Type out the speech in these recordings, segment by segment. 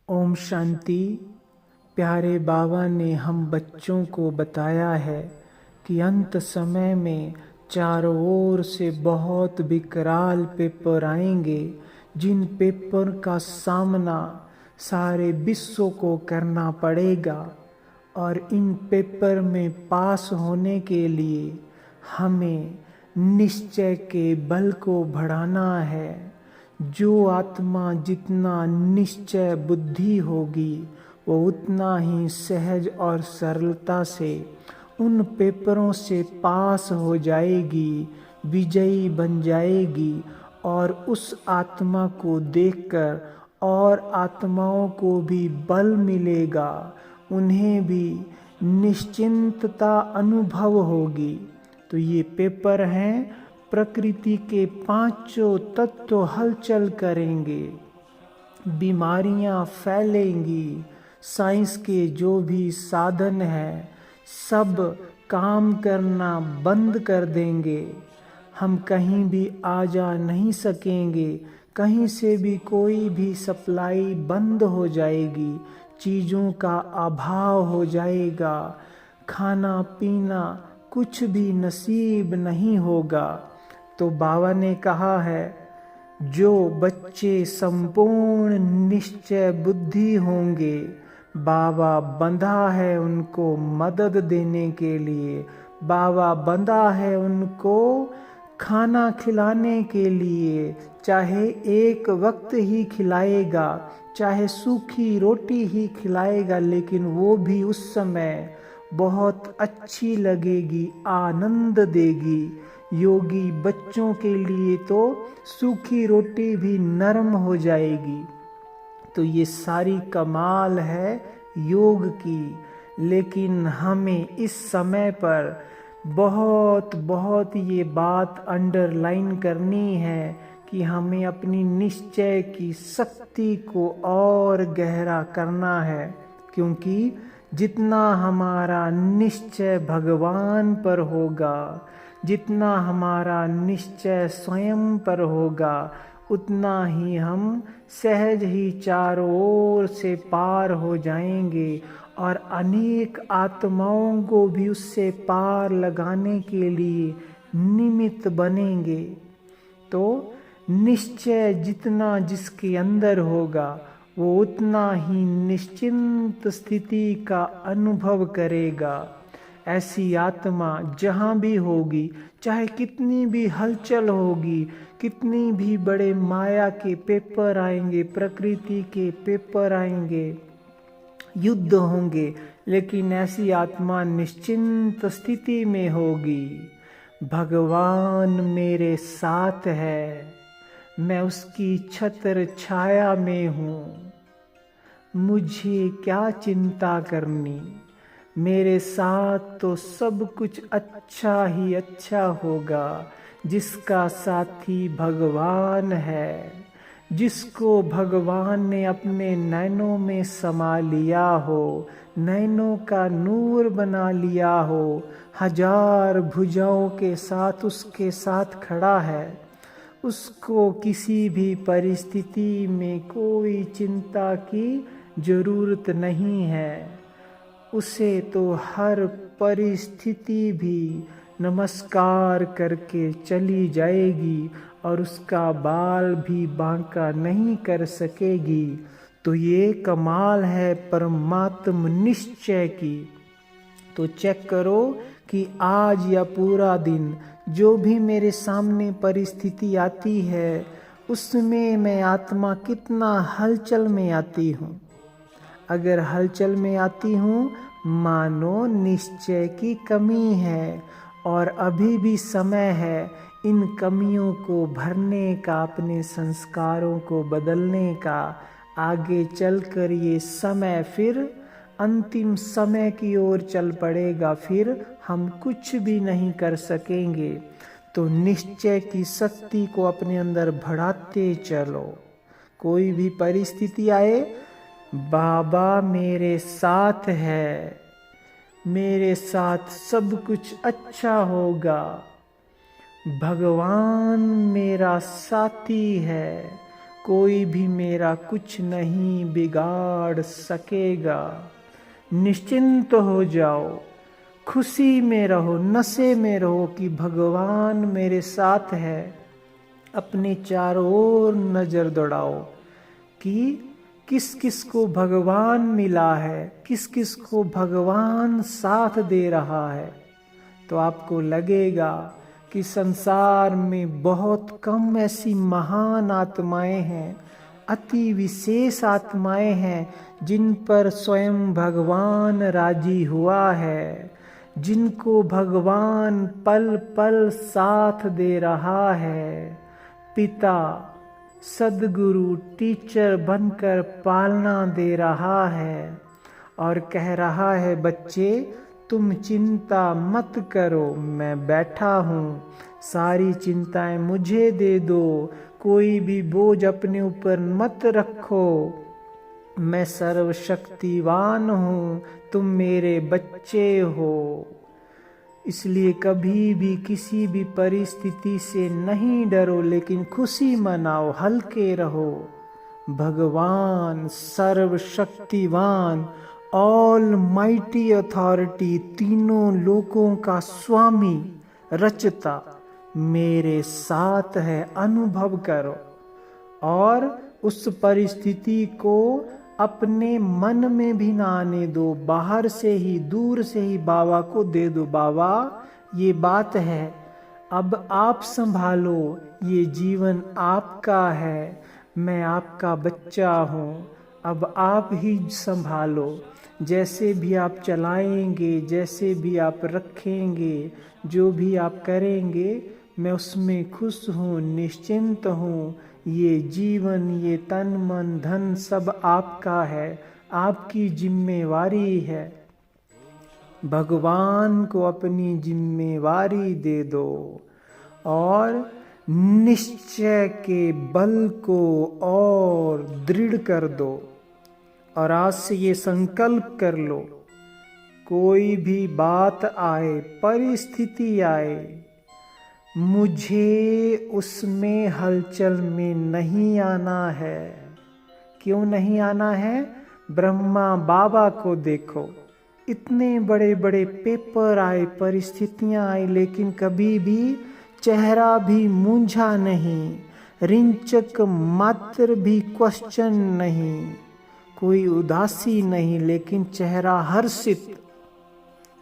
ओम शांति। प्यारे बाबा ने हम बच्चों को बताया है कि अंत समय में चारों ओर से बहुत विकराल पेपर आएंगे, जिन पेपर का सामना सारे विश्व को करना पड़ेगा। और इन पेपर में पास होने के लिए हमें निश्चय के बल को बढ़ाना है। जो आत्मा जितना निश्चय बुद्धि होगी वो उतना ही सहज और सरलता से उन पेपरों से पास हो जाएगी, विजयी बन जाएगी। और उस आत्मा को देखकर और आत्माओं को भी बल मिलेगा, उन्हें भी निश्चिंतता अनुभव होगी। तो ये पेपर हैं, प्रकृति के पांचों तत्व हलचल करेंगे, बीमारियां फैलेंगी, साइंस के जो भी साधन हैं सब काम करना बंद कर देंगे। हम कहीं भी आ जा नहीं सकेंगे, कहीं से भी कोई भी सप्लाई बंद हो जाएगी, चीज़ों का अभाव हो जाएगा, खाना पीना कुछ भी नसीब नहीं होगा। तो बाबा ने कहा है, जो बच्चे संपूर्ण निश्चय बुद्धि होंगे, बाबा बंधा है उनको मदद देने के लिए, बाबा बंधा है उनको खाना खिलाने के लिए। चाहे एक वक्त ही खिलाएगा, चाहे सूखी रोटी ही खिलाएगा, लेकिन वो भी उस समय बहुत अच्छी लगेगी, आनंद देगी। योगी बच्चों के लिए तो सूखी रोटी भी नरम हो जाएगी। तो ये सारी कमाल है योग की। लेकिन हमें इस समय पर बहुत ये बात अंडरलाइन करनी है कि हमें अपनी निश्चय की शक्ति को और गहरा करना है, क्योंकि जितना हमारा निश्चय भगवान पर होगा, जितना हमारा निश्चय स्वयं पर होगा, उतना ही हम सहज ही चारों ओर से पार हो जाएंगे और अनेक आत्माओं को भी उससे पार लगाने के लिए निमित्त बनेंगे। तो निश्चय जितना जिसके अंदर होगा वो उतना ही निश्चिंत स्थिति का अनुभव करेगा। ऐसी आत्मा जहाँ भी होगी, चाहे कितनी भी हलचल होगी, कितनी भी बड़े माया के पेपर आएंगे, प्रकृति के पेपर आएंगे, युद्ध होंगे, लेकिन ऐसी आत्मा निश्चिंत स्थिति में होगी। भगवान मेरे साथ है, मैं उसकी छत्र छाया में हूँ, मुझे क्या चिंता करनी, मेरे साथ तो सब कुछ अच्छा ही अच्छा होगा। जिसका साथी भगवान है, जिसको भगवान ने अपने नैनों में समा लिया हो, नैनों का नूर बना लिया हो, हजार भुजाओं के साथ उसके साथ खड़ा है, उसको किसी भी परिस्थिति में कोई चिंता की जरूरत नहीं है। उसे तो हर परिस्थिति भी नमस्कार करके चली जाएगी और उसका बाल भी बांका नहीं कर सकेगी। तो ये कमाल है परमात्म निश्चय की। तो चेक करो कि आज या पूरा दिन जो भी मेरे सामने परिस्थिति आती है, उसमें मैं आत्मा कितना हलचल में आती हूँ। अगर हलचल में आती हूँ, मानो निश्चय की कमी है और अभी भी समय है इन कमियों को भरने का, अपने संस्कारों को बदलने का। आगे चलकर ये समय फिर अंतिम समय की ओर चल पड़ेगा, फिर हम कुछ भी नहीं कर सकेंगे। तो निश्चय की शक्ति को अपने अंदर बढ़ाते चलो। कोई भी परिस्थिति आए, बाबा मेरे साथ है, मेरे साथ सब कुछ अच्छा होगा, भगवान मेरा साथी है, कोई भी मेरा कुछ नहीं बिगाड़ सकेगा। निश्चिंत हो जाओ, खुशी में रहो, नशे में रहो कि भगवान मेरे साथ है। अपने चारों ओर नजर दौड़ाओ कि किस किस को भगवान मिला है, किस किस को भगवान साथ दे रहा है। तो आपको लगेगा कि संसार में बहुत कम ऐसी महान आत्माएं हैं, अति विशेष आत्माएं हैं जिन पर स्वयं भगवान राजी हुआ है, जिनको भगवान पल पल साथ दे रहा है। पिता, सदगुरु, टीचर बनकर पालना दे रहा है और कह रहा है, बच्चे तुम चिंता मत करो, मैं बैठा हूँ, सारी चिंताएं मुझे दे दो, कोई भी बोझ अपने ऊपर मत रखो, मैं सर्वशक्तिवान हूँ, तुम मेरे बच्चे हो। इसलिए कभी भी किसी भी परिस्थिति से नहीं डरो, लेकिन खुशी मनाओ, हल्के रहो। भगवान सर्वशक्तिवान, ऑल माइटी अथॉरिटी, तीनों लोकों का स्वामी, रचता मेरे साथ है। अनुभव करो और उस परिस्थिति को अपने मन में भी ना आने दो, बाहर से ही, दूर से ही बाबा को दे दो। बाबा ये बात है, अब आप संभालो, ये जीवन आपका है, मैं आपका बच्चा हूँ, अब आप ही संभालो। जैसे भी आप चलाएंगे, जैसे भी आप रखेंगे, जो भी आप करेंगे, मैं उसमें खुश हूँ, निश्चिंत हूँ। ये जीवन, ये तन मन धन सब आपका है, आपकी जिम्मेवारी है। भगवान को अपनी जिम्मेवारी दे दो और निश्चय के बल को और दृढ़ कर दो। और आज से ये संकल्प कर लो, कोई भी बात आए, परिस्थिति आए, मुझे उसमें हलचल में नहीं आना है। क्यों नहीं आना है? ब्रह्मा बाबा को देखो, इतने बड़े बड़े पेपर आए, परिस्थितियां आई, लेकिन कभी भी चेहरा भी मूंझा नहीं, रिंचक मात्र भी क्वेश्चन नहीं, कोई उदासी नहीं, लेकिन चेहरा हर्षित,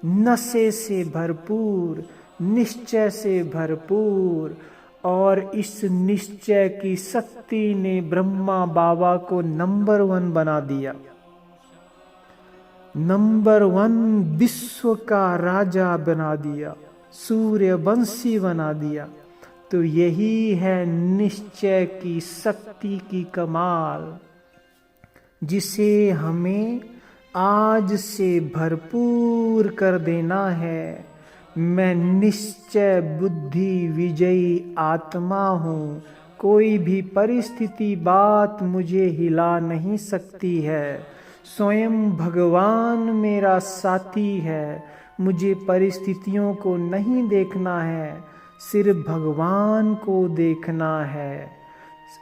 नशे से भरपूर, निश्चय से भरपूर। और इस निश्चय की शक्ति ने ब्रह्मा बाबा को नंबर 1 बना दिया, नंबर 1 विश्व का राजा बना दिया, सूर्यवंशी बना दिया। तो यही है निश्चय की शक्ति की कमाल, जिसे हमें आज से भरपूर कर देना है। मैं निश्चय बुद्धि विजयी आत्मा हूँ, कोई भी परिस्थिति बात मुझे हिला नहीं सकती है। स्वयं भगवान मेरा साथी है, मुझे परिस्थितियों को नहीं देखना है, सिर्फ भगवान को देखना है।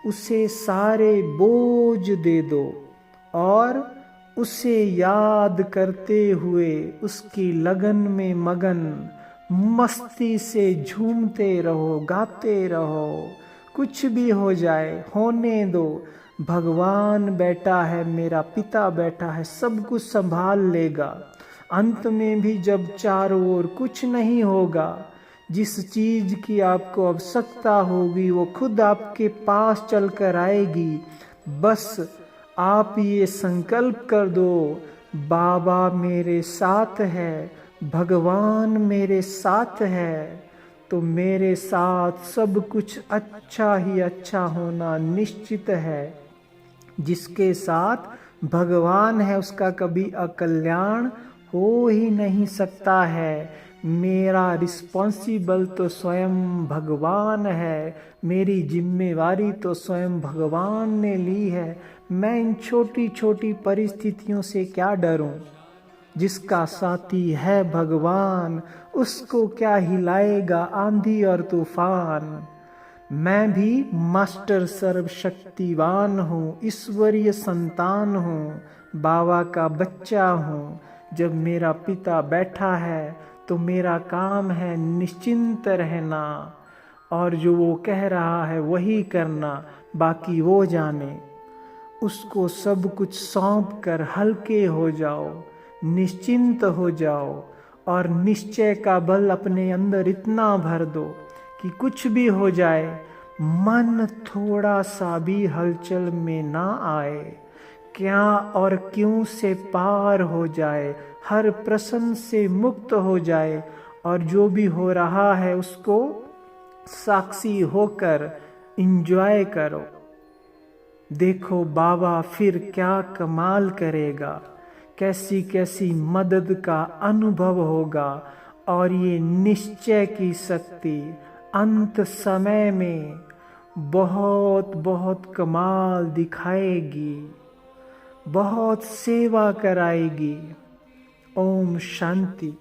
उसे सारे बोझ दे दो और उसे याद करते हुए उसकी लगन में मगन, मस्ती से झूमते रहो, गाते रहो। कुछ भी हो जाए होने दो, भगवान बैठा है, मेरा पिता बैठा है, सब कुछ संभाल लेगा। अंत में भी जब चारों ओर कुछ नहीं होगा, जिस चीज की आपको आवश्यकता होगी वो खुद आपके पास चलकर आएगी। बस आप ये संकल्प कर दो, बाबा मेरे साथ है, भगवान मेरे साथ है, तो मेरे साथ सब कुछ अच्छा ही अच्छा होना निश्चित है। जिसके साथ भगवान है उसका कभी अकल्याण हो ही नहीं सकता है। मेरा रिस्पॉन्सिबल तो स्वयं भगवान है, मेरी जिम्मेवारी तो स्वयं भगवान ने ली है। मैं इन छोटी छोटी परिस्थितियों से क्या डरूं? जिसका साथी है भगवान, उसको क्या हिलाएगा आंधी और तूफान। मैं भी मास्टर सर्वशक्तिवान हूँ, ईश्वरीय संतान हूँ, बाबा का बच्चा हूँ। जब मेरा पिता बैठा है तो मेरा काम है निश्चिंत रहना और जो वो कह रहा है वही करना, बाकी वो जाने। उसको सब कुछ सौंप कर हल्के हो जाओ, निश्चिंत हो जाओ और निश्चय का बल अपने अंदर इतना भर दो कि कुछ भी हो जाए मन थोड़ा सा भी हलचल में ना आए। क्या और क्यों से पार हो जाए, हर प्रश्न से मुक्त हो जाए और जो भी हो रहा है उसको साक्षी होकर एंजॉय करो। देखो बाबा फिर क्या कमाल करेगा, कैसी कैसी मदद का अनुभव होगा और ये निश्चय की शक्ति अंत समय में बहुत बहुत कमाल दिखाएगी, बहुत सेवा कराएगी। ओम शांति।